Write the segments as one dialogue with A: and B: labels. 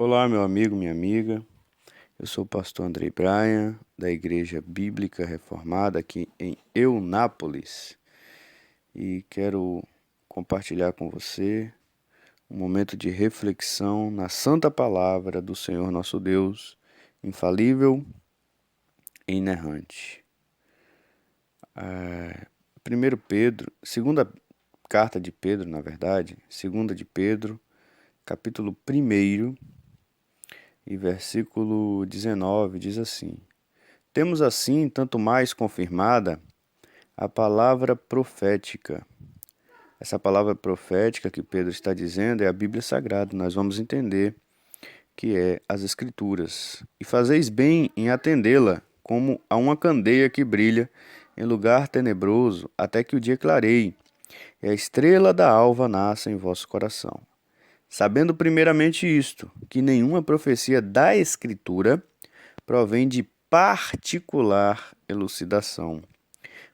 A: Olá, meu amigo, minha amiga. Eu sou o pastor Andrei Bryan, da Igreja Bíblica Reformada aqui em Eunápolis, e quero compartilhar com você um momento de reflexão na santa palavra do Senhor nosso Deus, infalível e inerrante. 1 Pedro, segunda carta de Pedro, na verdade, segunda de Pedro, capítulo 1 e versículo 19, diz assim: Temos assim, tanto mais confirmada, a palavra profética. Essa palavra profética que Pedro está dizendo é a Bíblia Sagrada. Nós vamos entender que é as Escrituras. E fazeis bem em atendê-la, como a uma candeia que brilha em lugar tenebroso, até que o dia clareie, e a estrela da alva nasça em vosso coração. Sabendo primeiramente isto, que nenhuma profecia da Escritura provém de particular elucidação,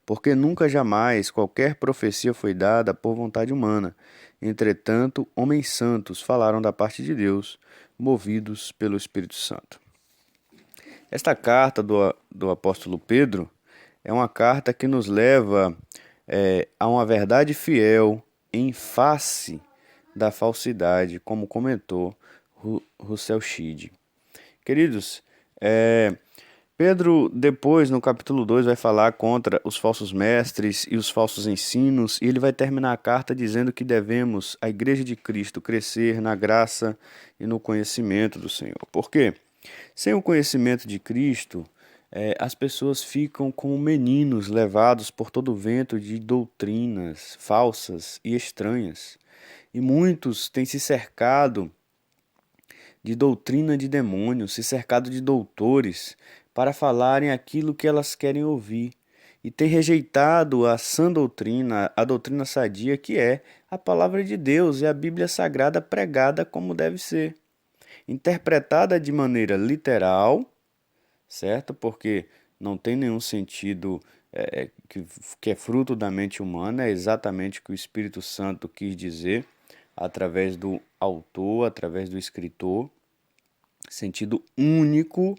A: porque nunca jamais qualquer profecia foi dada por vontade humana. Entretanto, homens santos falaram da parte de Deus, movidos pelo Espírito Santo. Esta carta do apóstolo Pedro é uma carta que nos leva a uma verdade fiel em face da falsidade, como comentou Russell Shedd. Queridos, Pedro, depois, no capítulo 2, vai falar contra os falsos mestres e os falsos ensinos, e ele vai terminar a carta dizendo que devemos, a Igreja de Cristo, crescer na graça e no conhecimento do Senhor. Por quê? Sem o conhecimento de Cristo, as pessoas ficam como meninos levados por todo o vento de doutrinas falsas e estranhas. E muitos têm se cercado de doutrina de demônios, se cercado de doutores, para falarem aquilo que elas querem ouvir, e têm rejeitado a sã doutrina, a doutrina sadia, que é a palavra de Deus e a Bíblia Sagrada pregada como deve ser, interpretada de maneira literal, certo? Porque não tem nenhum sentido que é fruto da mente humana, é exatamente o que o Espírito Santo quis dizer através do autor, através do escritor, sentido único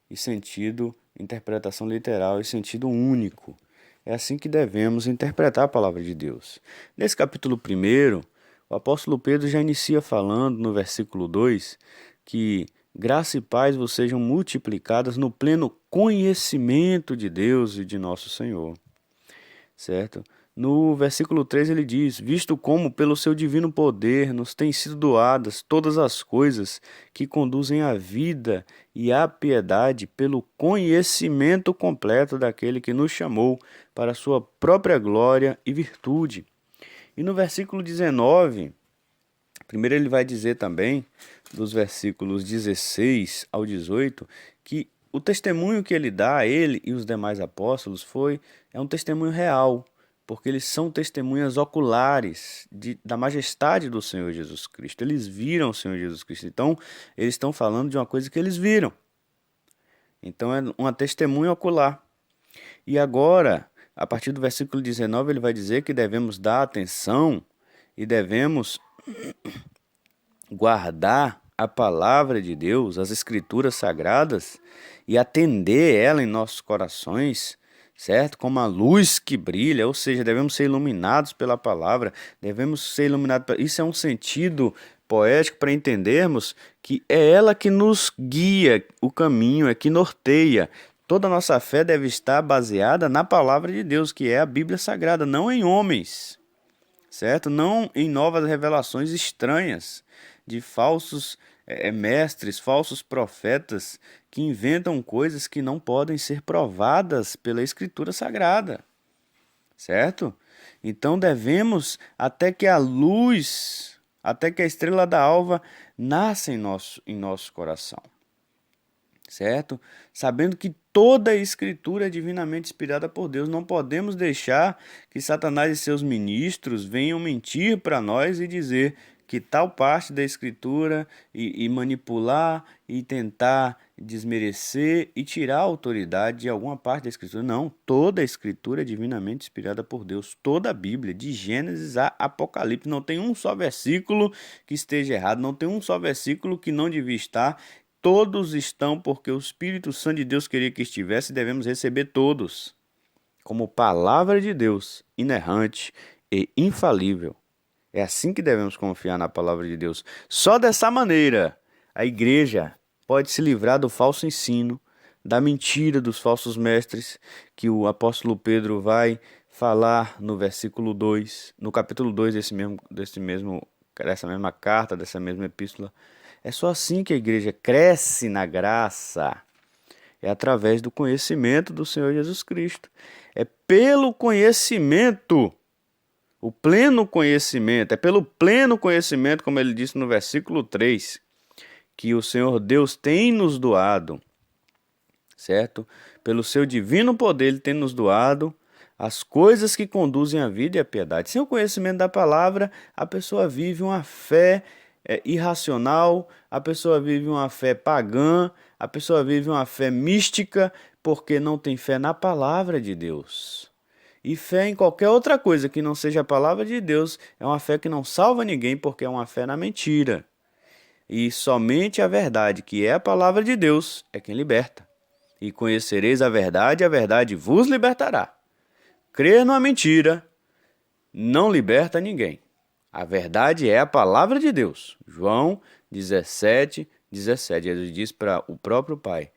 A: e sentido, interpretação literal e sentido único. É assim que devemos interpretar a palavra de Deus. Nesse capítulo 1, o apóstolo Pedro já inicia falando no versículo 2 que graça e paz vos sejam multiplicadas no pleno conhecimento de Deus e de nosso Senhor. Certo? No versículo 3 ele diz: Visto como pelo seu divino poder nos têm sido doadas todas as coisas que conduzem à vida e à piedade, pelo conhecimento completo daquele que nos chamou para a sua própria glória e virtude. E no versículo 19, primeiro ele vai dizer também, dos versículos 16 ao 18, que o testemunho que ele dá a ele e os demais apóstolos é um testemunho real, porque eles são testemunhas oculares da majestade do Senhor Jesus Cristo. Eles viram o Senhor Jesus Cristo, então eles estão falando de uma coisa que eles viram. Então é uma testemunha ocular. E agora, a partir do versículo 19, ele vai dizer que devemos dar atenção e devemos guardar a palavra de Deus, as escrituras sagradas, e atender ela em nossos corações, certo? Como a luz que brilha, ou seja, devemos ser iluminados pela palavra, devemos ser iluminados. Isso é um sentido poético para entendermos que é ela que nos guia o caminho, é que norteia. Toda a nossa fé deve estar baseada na palavra de Deus, que é a Bíblia Sagrada, não em homens, certo? Não em novas revelações estranhas de falsos mestres, falsos profetas que inventam coisas que não podem ser provadas pela Escritura Sagrada, certo? Então devemos, até que a luz, até que a estrela da alva nasça em nosso coração, certo? Sabendo que toda a Escritura é divinamente inspirada por Deus, não podemos deixar que Satanás e seus ministros venham mentir para nós e dizer que tal parte da Escritura e manipular e tentar desmerecer e tirar a autoridade de alguma parte da Escritura. Não, toda a Escritura é divinamente inspirada por Deus. Toda a Bíblia, de Gênesis a Apocalipse, não tem um só versículo que esteja errado, não tem um só versículo que não devia estar. Todos estão porque o Espírito Santo de Deus queria que estivesse e devemos receber todos como palavra de Deus, inerrante e infalível. É assim que devemos confiar na palavra de Deus. Só dessa maneira a igreja pode se livrar do falso ensino, da mentira dos falsos mestres, que o apóstolo Pedro vai falar no versículo 2, no capítulo 2 dessa mesma carta, dessa mesma epístola. É só assim que a igreja cresce na graça. É através do conhecimento do Senhor Jesus Cristo. É pelo conhecimento, o pleno conhecimento, é pelo pleno conhecimento, como ele disse no versículo 3, que o Senhor Deus tem nos doado, certo? Pelo seu divino poder, ele tem nos doado as coisas que conduzem à vida e à piedade. Sem o conhecimento da palavra, a pessoa vive uma fé irracional, a pessoa vive uma fé pagã, a pessoa vive uma fé mística, porque não tem fé na palavra de Deus. E fé em qualquer outra coisa que não seja a palavra de Deus é uma fé que não salva ninguém, porque é uma fé na mentira. E somente a verdade, que é a palavra de Deus, é quem liberta. E conhecereis a verdade vos libertará. Crer numa mentira não liberta ninguém. A verdade é a palavra de Deus. João 17, 17. Jesus diz para o próprio Pai: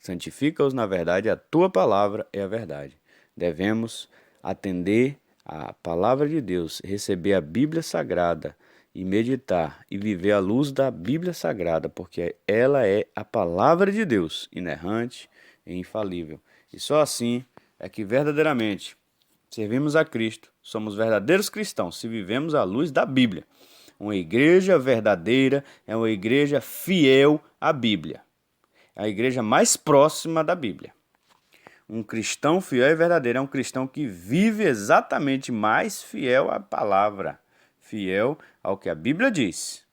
A: santifica-os na verdade, a tua palavra é a verdade. Devemos atender à palavra de Deus, receber a Bíblia Sagrada e meditar e viver à luz da Bíblia Sagrada, porque ela é a palavra de Deus, inerrante e infalível. E só assim é que verdadeiramente servimos a Cristo, somos verdadeiros cristãos se vivemos à luz da Bíblia. Uma igreja verdadeira é uma igreja fiel à Bíblia. É a igreja mais próxima da Bíblia. Um cristão fiel e verdadeiro é um cristão que vive exatamente mais fiel à palavra, fiel ao que a Bíblia diz.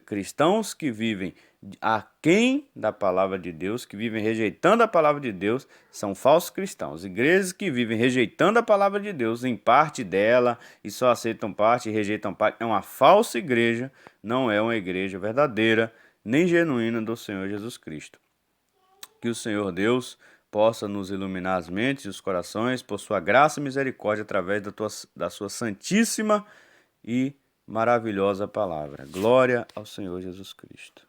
A: Cristãos que vivem aquém da palavra de Deus, que vivem rejeitando a palavra de Deus, são falsos cristãos. Igrejas que vivem rejeitando a palavra de Deus em parte dela e só aceitam parte e rejeitam parte, é uma falsa igreja, não é uma igreja verdadeira nem genuína do Senhor Jesus Cristo. Que o Senhor Deus possa nos iluminar as mentes e os corações por sua graça e misericórdia através da sua santíssima e maravilhosa palavra. Glória ao Senhor Jesus Cristo.